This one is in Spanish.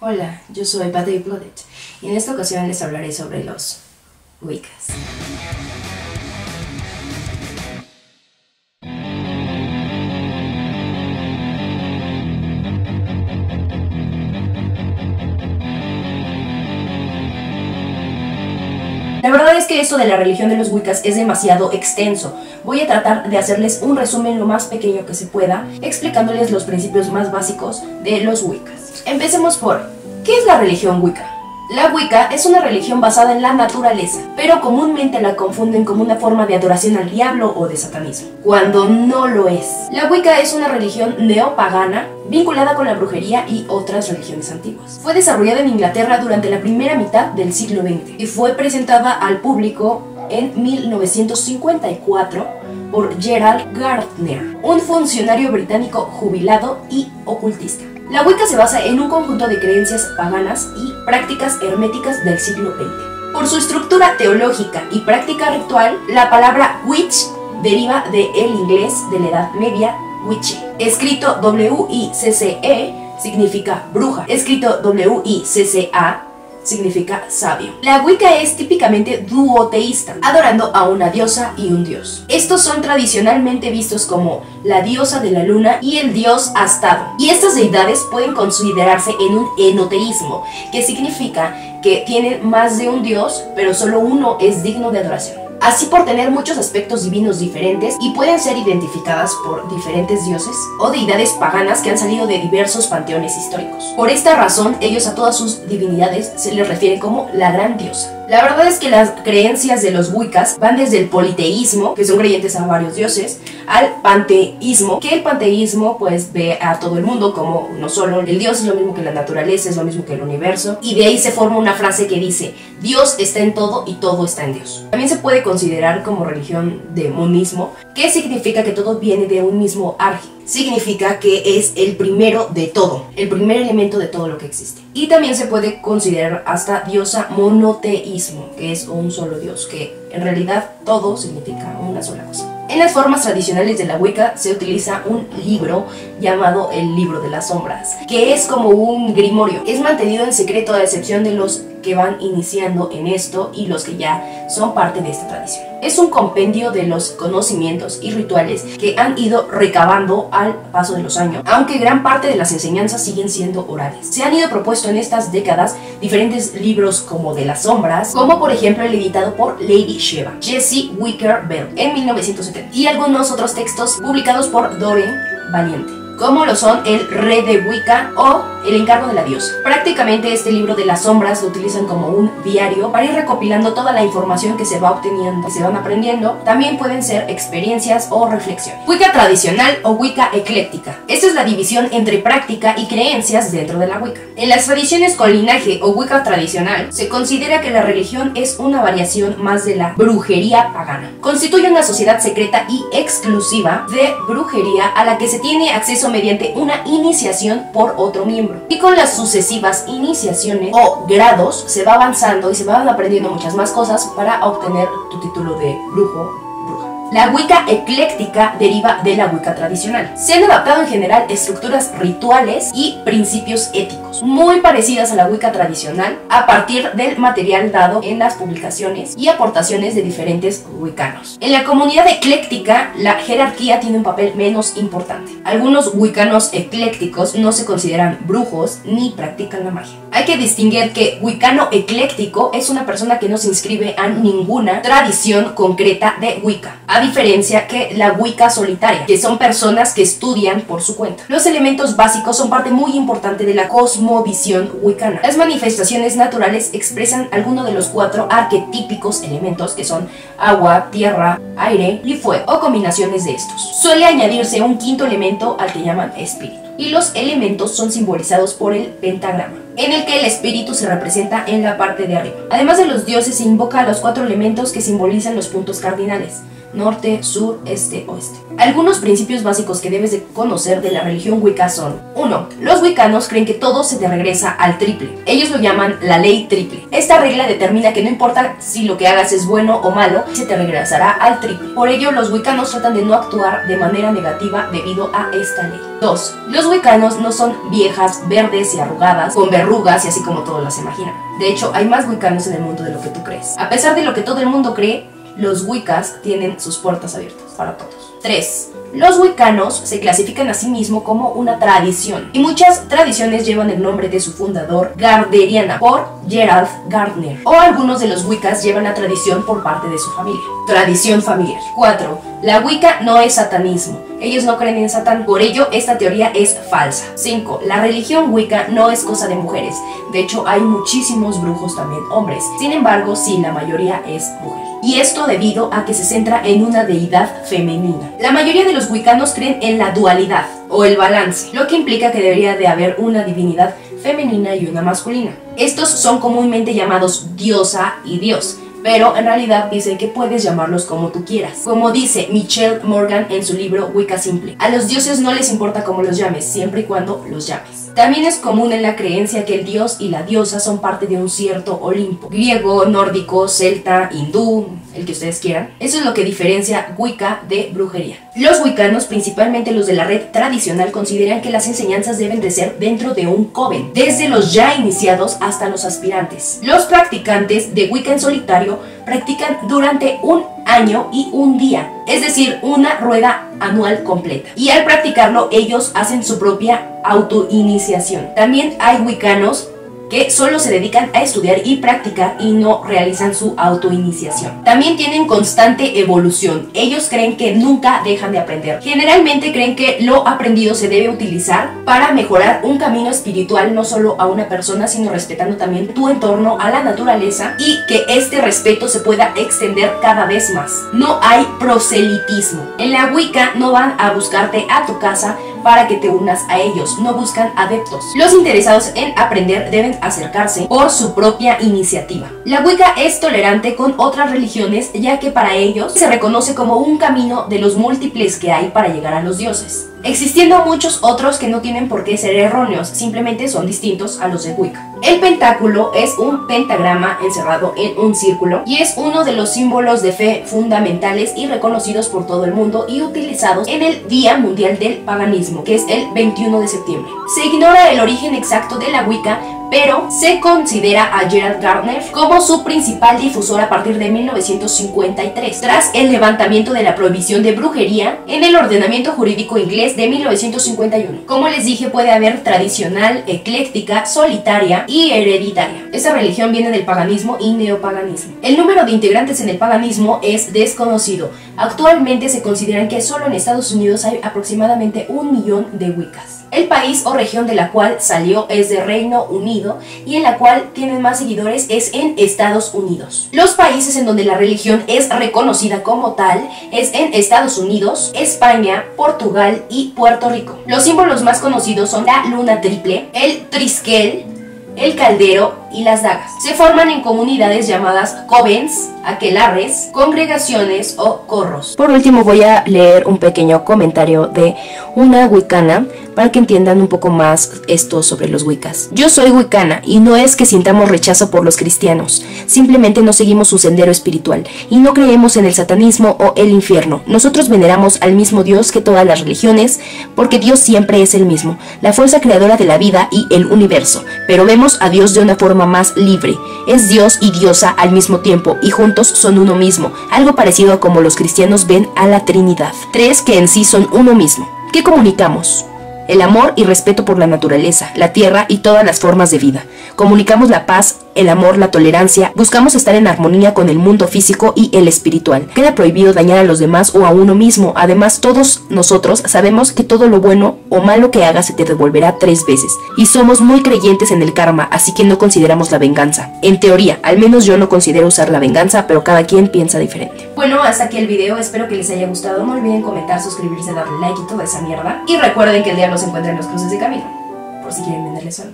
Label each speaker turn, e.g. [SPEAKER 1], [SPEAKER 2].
[SPEAKER 1] Hola, yo soy Patty Blooded y en esta ocasión les hablaré sobre los Wiccas. La verdad es que esto de la religión de los Wiccas es demasiado extenso. Voy a tratar de hacerles un resumen lo más pequeño que se pueda, explicándoles los principios más básicos de los Wiccas. Empecemos por, ¿qué es la religión Wicca? La Wicca es una religión basada en la naturaleza, pero comúnmente la confunden como una forma de adoración al diablo o de satanismo, cuando no lo es. La Wicca es una religión neopagana vinculada con la brujería y otras religiones antiguas. Fue desarrollada en Inglaterra durante la primera mitad del siglo XX y fue presentada al público en 1954 por Gerald Gardner, un funcionario británico jubilado y ocultista. La Wicca se basa en un conjunto de creencias paganas y prácticas herméticas del siglo XX. Por su estructura teológica y práctica ritual, la palabra witch deriva del inglés de la Edad Media, witche. Escrito W-I-C-C-E significa bruja. Escrito W-I-C-C-A significa sabio. La Wicca es típicamente duoteísta, adorando a una diosa y un dios. Estos son tradicionalmente vistos como la diosa de la luna y el dios Astado. Y estas deidades pueden considerarse en un enoteísmo, que significa que tienen más de un dios, pero solo uno es digno de adoración. Así por tener muchos aspectos divinos diferentes y pueden ser identificadas por diferentes dioses o deidades paganas que han salido de diversos panteones históricos. Por esta razón, ellos a todas sus divinidades se les refiere como la gran diosa. La verdad es que las creencias de los Wiccas van desde el politeísmo, que son creyentes a varios dioses, al panteísmo, que el panteísmo pues ve a todo el mundo como no solo el dios es lo mismo que la naturaleza, es lo mismo que el universo, y de ahí se forma una frase que dice Dios está en todo y todo está en Dios. También se puede considerar como religión de monismo, que significa que todo viene de un mismo arji. Significa que es el primero de todo, el primer elemento de todo lo que existe. Y también se puede considerar hasta diosa monoteísmo, que es un solo dios, que en realidad todo significa una sola cosa. En las formas tradicionales de la Wicca se utiliza un libro llamado el Libro de las Sombras, que es como un grimorio. Es mantenido en secreto a excepción de los que van iniciando en esto y los que ya son parte de esta tradición. Es un compendio de los conocimientos y rituales que han ido recabando al paso de los años, aunque gran parte de las enseñanzas siguen siendo orales. Se han ido propuesto en estas décadas diferentes libros como de las sombras, como por ejemplo el editado por Lady Sheva, Jessie Wicker Bell, en 1970, y algunos otros textos publicados por Doreen Valiente, como lo son El Rey de Wicca o El Encargo de la Diosa. Prácticamente este libro de las sombras lo utilizan como un diario para ir recopilando toda la información que se va obteniendo, que se van aprendiendo. También pueden ser experiencias o reflexiones. Wicca tradicional o Wicca ecléctica. Esta es la división entre práctica y creencias dentro de la Wicca. En las tradiciones con linaje o Wicca tradicional, se considera que la religión es una variación más de la brujería pagana. Constituye una sociedad secreta y exclusiva de brujería a la que se tiene acceso mediante una iniciación por otro miembro. Y con las sucesivas iniciaciones o grados se va avanzando y se van aprendiendo muchas más cosas para obtener tu título de brujo. La Wicca ecléctica deriva de la Wicca tradicional. Se han adaptado en general estructuras rituales y principios éticos, muy parecidas a la Wicca tradicional, a partir del material dado en las publicaciones y aportaciones de diferentes wiccanos. En la comunidad ecléctica, la jerarquía tiene un papel menos importante. Algunos wiccanos eclécticos no se consideran brujos ni practican la magia. Hay que distinguir que wiccano ecléctico es una persona que no se inscribe a ninguna tradición concreta de Wicca, a diferencia que la Wicca solitaria, que son personas que estudian por su cuenta. Los elementos básicos son parte muy importante de la cosmovisión wiccana. Las manifestaciones naturales expresan algunos de los 4 arquetípicos elementos que son agua, tierra, aire y fuego, o combinaciones de estos. Suele añadirse un 5.º elemento al que llaman espíritu, y los elementos son simbolizados por el pentagrama, en el que el espíritu se representa en la parte de arriba. Además de los dioses, se invoca a los 4 elementos que simbolizan los puntos cardinales: norte, sur, este, oeste. Algunos principios básicos que debes de conocer de la religión Wicca son: 1. Los wiccanos creen que todo se te regresa al triple. Ellos lo llaman la ley triple. Esta regla determina que no importa si lo que hagas es bueno o malo, se te regresará al triple. Por ello, los wiccanos tratan de no actuar de manera negativa debido a esta ley. 2. Los wiccanos no son viejas, verdes y arrugadas, con verrugas y así como todos las imaginan. De hecho, hay más wiccanos en el mundo de lo que tú crees. A pesar de lo que todo el mundo cree, los wiccas tienen sus puertas abiertas para todos. 3. Los wiccanos se clasifican a sí mismos como una tradición, y muchas tradiciones llevan el nombre de su fundador, Gardneriana, por Gerald Gardner, o algunos de los wiccas llevan la tradición por parte de su familia. Tradición familiar. 4. La Wicca no es satanismo. Ellos no creen en Satán, por ello esta teoría es falsa. 5. La religión Wicca no es cosa de mujeres. De hecho, hay muchísimos brujos también hombres. Sin embargo, sí, la mayoría es mujer. Y esto debido a que se centra en una deidad femenina. La mayoría de los wiccanos creen en la dualidad o el balance, lo que implica que debería de haber una divinidad femenina y una masculina. Estos son comúnmente llamados diosa y dios, pero en realidad dice que puedes llamarlos como tú quieras. Como dice Michelle Morgan en su libro Wicca Simple, a los dioses no les importa cómo los llames, siempre y cuando los llames. También es común en la creencia que el dios y la diosa son parte de un cierto Olimpo, griego, nórdico, celta, hindú, el que ustedes quieran. Eso es lo que diferencia Wicca de brujería. Los wiccanos, principalmente los de la red tradicional, consideran que las enseñanzas deben de ser dentro de un coven, desde los ya iniciados hasta los aspirantes. Los practicantes de Wicca en solitario practican durante un año y un día, es decir, una rueda anual completa. Y al practicarlo, ellos hacen su propia autoiniciación. También hay wiccanos que solo se dedican a estudiar y practicar y no realizan su autoiniciación. También tienen constante evolución. Ellos creen que nunca dejan de aprender. Generalmente creen que lo aprendido se debe utilizar para mejorar un camino espiritual, no solo a una persona, sino respetando también tu entorno, a la naturaleza, y que este respeto se pueda extender cada vez más. No hay proselitismo. En la Wicca no van a buscarte a tu casa para que te unas a ellos, no buscan adeptos. Los interesados en aprender deben acercarse por su propia iniciativa. La Wicca es tolerante con otras religiones, ya que para ellos se reconoce como un camino de los múltiples que hay para llegar a los dioses, existiendo muchos otros que no tienen por qué ser erróneos, simplemente son distintos a los de Wicca. El pentáculo es un pentagrama encerrado en un círculo y es uno de los símbolos de fe fundamentales y reconocidos por todo el mundo y utilizados en el Día Mundial del Paganismo, que es el 21 de septiembre. Se ignora el origen exacto de la Wicca, pero se considera a Gerald Gardner como su principal difusor a partir de 1953, tras el levantamiento de la prohibición de brujería en el ordenamiento jurídico inglés de 1951. Como les dije, puede haber tradicional, ecléctica, solitaria y hereditaria. Esta religión viene del paganismo y neopaganismo. El número de integrantes en el paganismo es desconocido. Actualmente se consideran que solo en Estados Unidos hay aproximadamente 1 millón de Wiccas. El país o región de la cual salió es de Reino Unido y en la cual tienen más seguidores es en Estados Unidos. Los países en donde la religión es reconocida como tal es en Estados Unidos, España, Portugal y Puerto Rico. Los símbolos más conocidos son la luna triple, el triskel, el caldero y las dagas. Se forman en comunidades llamadas covens, aquelarres, congregaciones o corros. Por último voy a leer un pequeño comentario de una wiccana para que entiendan un poco más esto sobre los wiccas. Yo soy wiccana y no es que sintamos rechazo por los cristianos, simplemente no seguimos su sendero espiritual y no creemos en el satanismo o el infierno. Nosotros veneramos al mismo Dios que todas las religiones, porque Dios siempre es el mismo, la fuerza creadora de la vida y el universo, pero vemos a Dios de una forma más libre. Es Dios y diosa al mismo tiempo y juntos son uno mismo, algo parecido a como los cristianos ven a la Trinidad. 3 que en sí son uno mismo. ¿Qué comunicamos? El amor y respeto por la naturaleza, la tierra y todas las formas de vida. Comunicamos la paz, el amor, la tolerancia. Buscamos estar en armonía con el mundo físico y el espiritual. Queda prohibido dañar a los demás o a uno mismo. Además, todos nosotros sabemos que todo lo bueno o malo que hagas se te devolverá 3 veces. Y somos muy creyentes en el karma, así que no consideramos la venganza. En teoría, al menos yo no considero usar la venganza, pero cada quien piensa diferente. Bueno, hasta aquí el video. Espero que les haya gustado. No olviden comentar, suscribirse, darle like y toda esa mierda. Y recuerden que el diablo se encuentra en los cruces de camino, por si quieren venderle solo.